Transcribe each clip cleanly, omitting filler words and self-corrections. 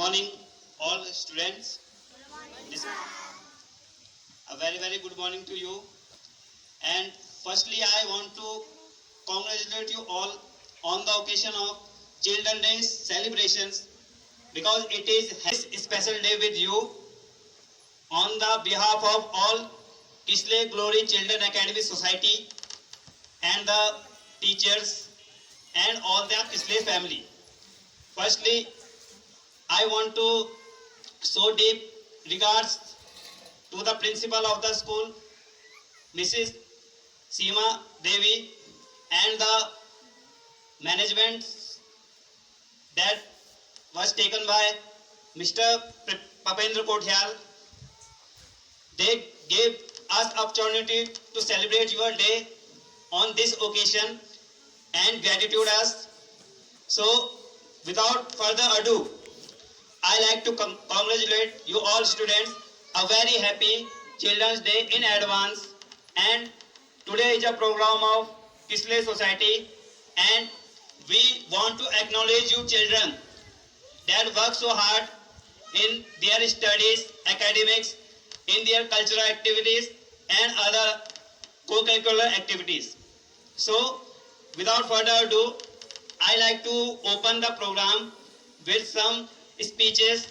morning, all students. A very good morning to you. And firstly, I want to congratulate you all on the occasion of Children's Day celebrations, because it is a special day with you. On the behalf of all Kisle Glory Children Academy Society and the teachers and all the Kisle family. Firstly, I want to show deep regards to the principal of the school, Mrs. Seema Devi, and the management that was taken by Mr. Papendra Kothiyal. They gave us opportunity to celebrate your day on this occasion and gratitude us. So, without further ado, I like to congratulate you all students. A very happy Children's Day in advance. And today is a program of Kisle Society, and we want to acknowledge you children that work so hard in their studies, academics, in their cultural activities and other co-curricular activities. So, without further ado, I like to open the program with some speeches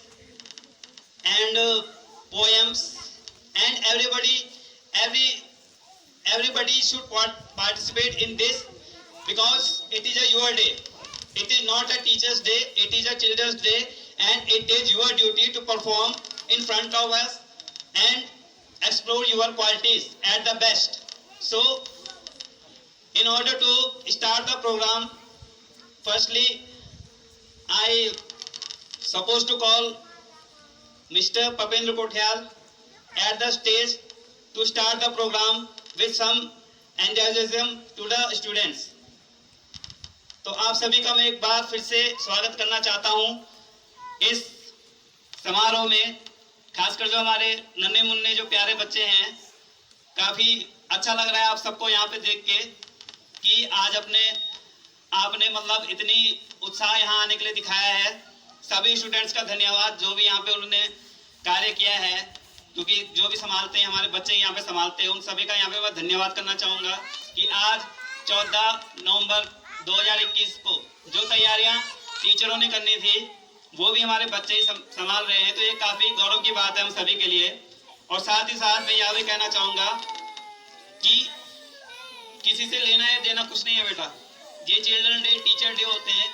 and poems, and everybody should participate in this, because it is a your day. It is not a teacher's day, it is a children's day, and it is your duty to perform in front of us and explore your qualities at the best. So, in order to start the program, firstly, I supposed to call Mr. Papendra Kothiyal at the stage to start the program with some enthusiasm to the students. तो आप सभी का मैं एक बार फिर से स्वागत करना चाहता हूं इस समारोह में। खासकर जो हमारे नन्हे मुन्ने जो प्यारे बच्चे हैं, काफी अच्छा लग रहा है आप सबको यहाँ पे देख के कि आज आपने मतलब इतनी उत्साह यहाँ आने के लिए दिखाया है। सभी स्टूडेंट्स का धन्यवाद जो भी यहाँ पे उन्होंने कार्य किया है, क्योंकि जो भी संभालते हैं हमारे बच्चे यहाँ पे संभालते हैं, उन सभी का यहाँ पे मैं धन्यवाद करना चाहूँगा कि आज 14 नवंबर 2021 को जो तैयारियाँ टीचरों ने करनी थी वो भी हमारे बच्चे ही संभाल रहे हैं। तो ये काफ़ी गौरव की बात है हम सभी के लिए। और साथ ही साथ मैं यह भी कहना चाहूँगा कि किसी से लेना या देना कुछ नहीं है बेटा। ये चिल्ड्रन डे, टीचर डे होते हैं,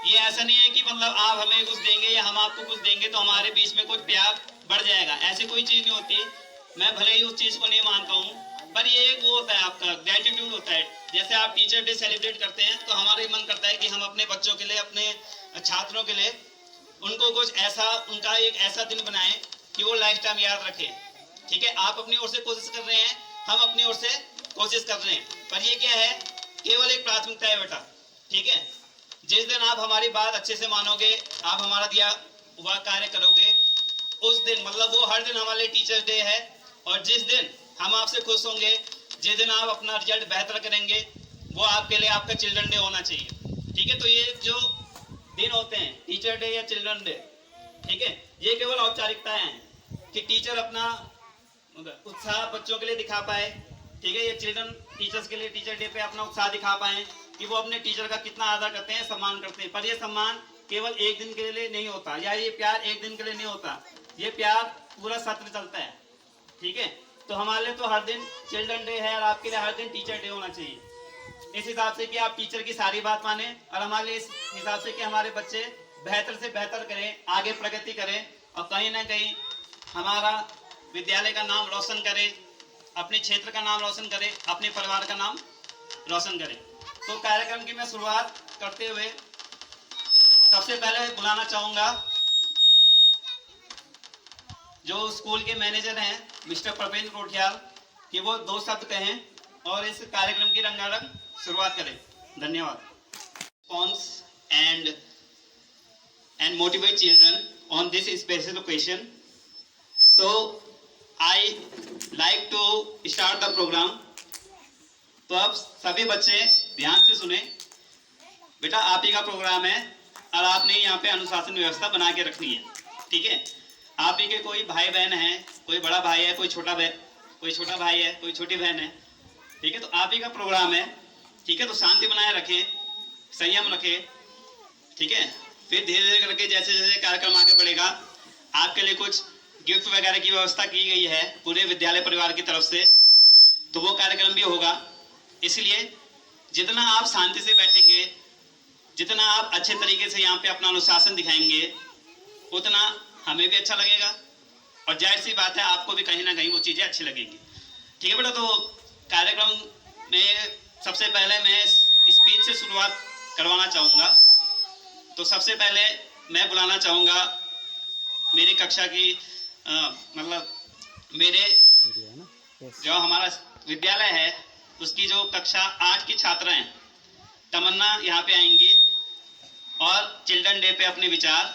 ये ऐसा नहीं है कि मतलब आप हमें कुछ देंगे या हम आपको कुछ देंगे तो हमारे बीच में कुछ प्यार बढ़ जाएगा, ऐसी कोई चीज़ नहीं होती। मैं भले ही उस चीज़ को नहीं मानता हूँ, पर ये एक वो होता है, आपका ग्रेटिट्यूड होता है। जैसे आप टीचर डे सेलिब्रेट करते हैं तो हमारा मन करता है कि हम अपने बच्चों के लिए, अपने छात्रों के लिए उनको कुछ ऐसा, उनका एक ऐसा दिन बनाएं कि वो लाइफ टाइम याद रखें। ठीक है, आप अपनी ओर से कोशिश कर रहे हैं, हम अपनी ओर से कोशिश कर रहे हैं, पर ये क्या है, केवल एक प्राथमिकता है बेटा। ठीक है, जिस दिन आप हमारी बात अच्छे से मानोगे, आप हमारा दिया हुआ कार्य करोगे, उस दिन मतलब वो हर दिन हमारे टीचर्स डे है। और जिस दिन हम आपसे खुश होंगे, जिस दिन आप अपना रिजल्ट बेहतर करेंगे, वो आपके लिए आपका चिल्ड्रन डे होना चाहिए। ठीक है, तो ये जो दिन होते हैं टीचर डे या चिल्ड्रन डे, ठीक है, ये केवल औपचारिकताएं हैं कि टीचर अपना उत्साह बच्चों के लिए दिखा पाए। ठीक है, ये चिल्ड्रन टीचर्स के लिए टीचर डे पे अपना उत्साह दिखा पाए कि वो अपने टीचर का कितना आदर करते हैं, सम्मान करते हैं। पर ये सम्मान केवल एक दिन के लिए नहीं होता, या ये प्यार एक दिन के लिए नहीं होता, ये प्यार पूरा सत्र चलता है। ठीक है, तो हमारे लिए तो हर दिन चिल्ड्रन डे है और आपके लिए हर दिन टीचर डे होना चाहिए, इस हिसाब से कि आप टीचर की सारी बात माने और हमारे लिए इस हिसाब से कि हमारे बच्चे बेहतर से बेहतर करें, आगे प्रगति करें और कहीं ना कहीं हमारा विद्यालय का नाम रोशन करें, अपने क्षेत्र का नाम रोशन करें, अपने परिवार का नाम रोशन करें। तो कार्यक्रम की मैं शुरुआत करते हुए सबसे पहले बुलाना चाहूँगा जो स्कूल के मैनेजर हैं मिस्टर प्रपेंद्र कोठियाल, कि वो 2 शब्द कहें और इस कार्यक्रम की रंगारंग शुरुआत करें। धन्यवाद। Response and motivate children on this special occasion. So I like to start the program. तो अब सभी बच्चे ध्यान से सुने। बेटा आप ही का प्रोग्राम है, और आपने यहाँ पे अनुशासन व्यवस्था बना के रखनी है। ठीक है, आप ही के कोई भाई बहन है, कोई बड़ा भाई है, कोई छोटा भाई है, कोई छोटी बहन है। ठीक है, तो आप ही का प्रोग्राम है। ठीक है, तो शांति बनाए रखें, संयम रखें। ठीक है, फिर धीरे धीरे करके जैसे जैसे कार्यक्रम आगे बढ़ेगा, आपके लिए कुछ गिफ्ट वगैरह की व्यवस्था की गई है पूरे विद्यालय परिवार की तरफ से, तो वो कार्यक्रम भी होगा। इसलिए जितना आप शांति से बैठेंगे, जितना आप अच्छे तरीके से यहाँ पे अपना अनुशासन दिखाएंगे, उतना हमें भी अच्छा लगेगा और जाहिर सी बात है आपको भी कहीं ना कहीं वो चीज़ें अच्छी लगेंगी। ठीक है बेटा, तो कार्यक्रम में सबसे पहले मैं स्पीच से शुरुआत करवाना चाहूँगा। तो सबसे पहले मैं बुलाना चाहूँगा मेरी कक्षा की मतलब मेरे जो हमारा विद्यालय है उसकी जो कक्षा 8 की छात्रा हैं, तमन्ना यहाँ पे आएंगी और चिल्ड्रन डे पे अपने विचार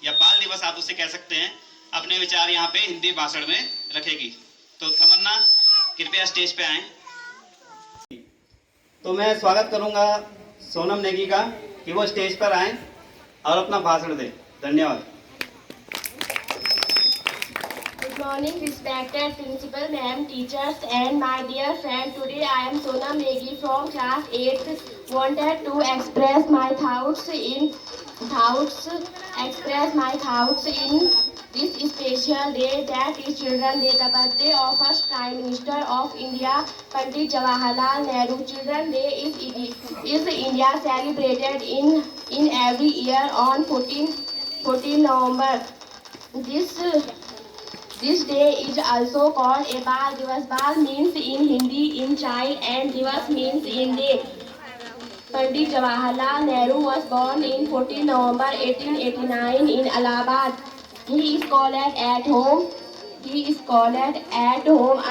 या बाल दिवस आप उसे कह सकते हैं, अपने विचार यहाँ पे हिंदी भाषण में रखेगी। तो तमन्ना कृपया स्टेज पे आएं। तो मैं स्वागत करूंगा सोनम नेगी का कि वो स्टेज पर आएं और अपना भाषण दें। धन्यवाद। Good morning, respected principal, ma'am, teachers, and my dear friend. Today I am Sonam Negi from class 8th. Wanted to express my thoughts in this special day, that is Children Day, the birthday of first Prime Minister of India, Pandit Jawaharlal Nehru. Children Day is India celebrated in every year on 14 November. This day is also called a Bal Divas. Bal means in Hindi in child and Divas means in day. Pandit Jawaharlal Nehru was born in 14 November 1889 in Allahabad. He is called at home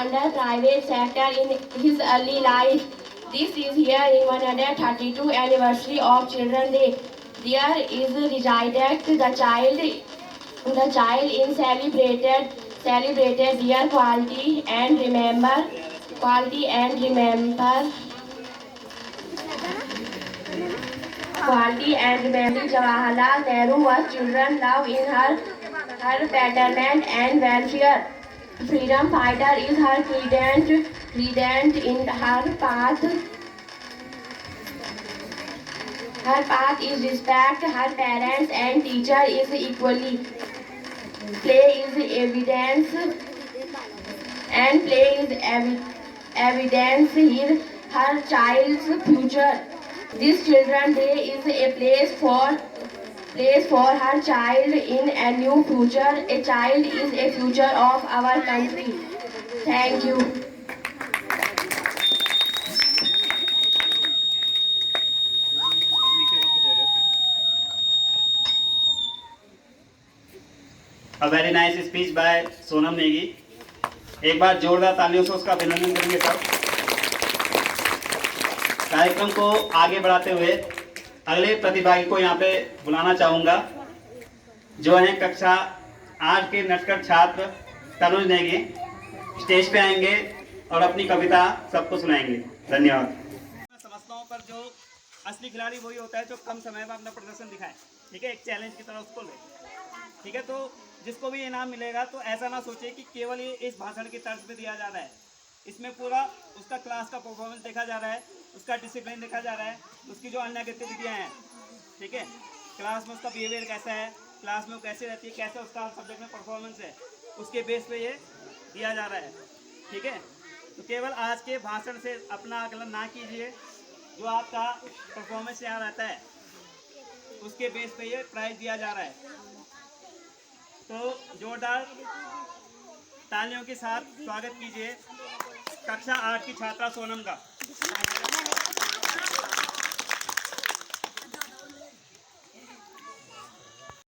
under private sector in his early life. This is here in 132 anniversary of Children's Day. There is resided the child in celebrated their quality and remember. Jawaharlal Nehru was children love in her betterment and welfare. Freedom fighter is her credent in her path. Her path is respect her parents and teacher is equally. Play is evidence in her child's future. This Children's Day is a place for her child in a new future. A child is a future of our country. Thank you. A very nice speech by Sonam Negi. एक बार जोरदार तालियों से उसका अभिनंदन करेंगे सब। कार्यक्रम को आगे बढ़ाते हुए अगले प्रतिभागी को यहाँ पे बुलाना चाहूँगा, जो है कक्षा 8 के नटखट छात्र तनुज नेगी। स्टेज पे आएंगे और अपनी कविता सबको सुनाएंगे। धन्यवाद। मैं समझता हूँ पर जो असली खिलाड़ी वही होता है जो कम समय में अपना प्रदर्शन दिखाए। ठीक है, एक चैलेंज की तरह उसको ले। ठीक है, तो जिसको भी इनाम मिलेगा तो ऐसा ना सोचे कि केवल ये इस भाषण की तर्ज पे दिया जा रहा है। इसमें पूरा उसका क्लास का परफॉर्मेंस देखा जा रहा है, उसका डिसिप्लिन देखा जा रहा है, उसकी जो अन्य गतिविधियाँ हैं। ठीक है, क्लास में उसका बिहेवियर कैसा है, क्लास में वो कैसे रहती है, कैसा उसका सब्जेक्ट में परफॉर्मेंस है, उसके बेस पे ये दिया जा रहा है। ठीक है, तो केवल आज के भाषण से अपना आकलन ना कीजिए। जो आपका परफॉर्मेंस यहाँ रहता है उसके बेस पे ये प्राइज दिया जा रहा है। तो जोरदार तालियों के साथ स्वागत कीजिए कक्षा 8 की छात्रा सोनम का।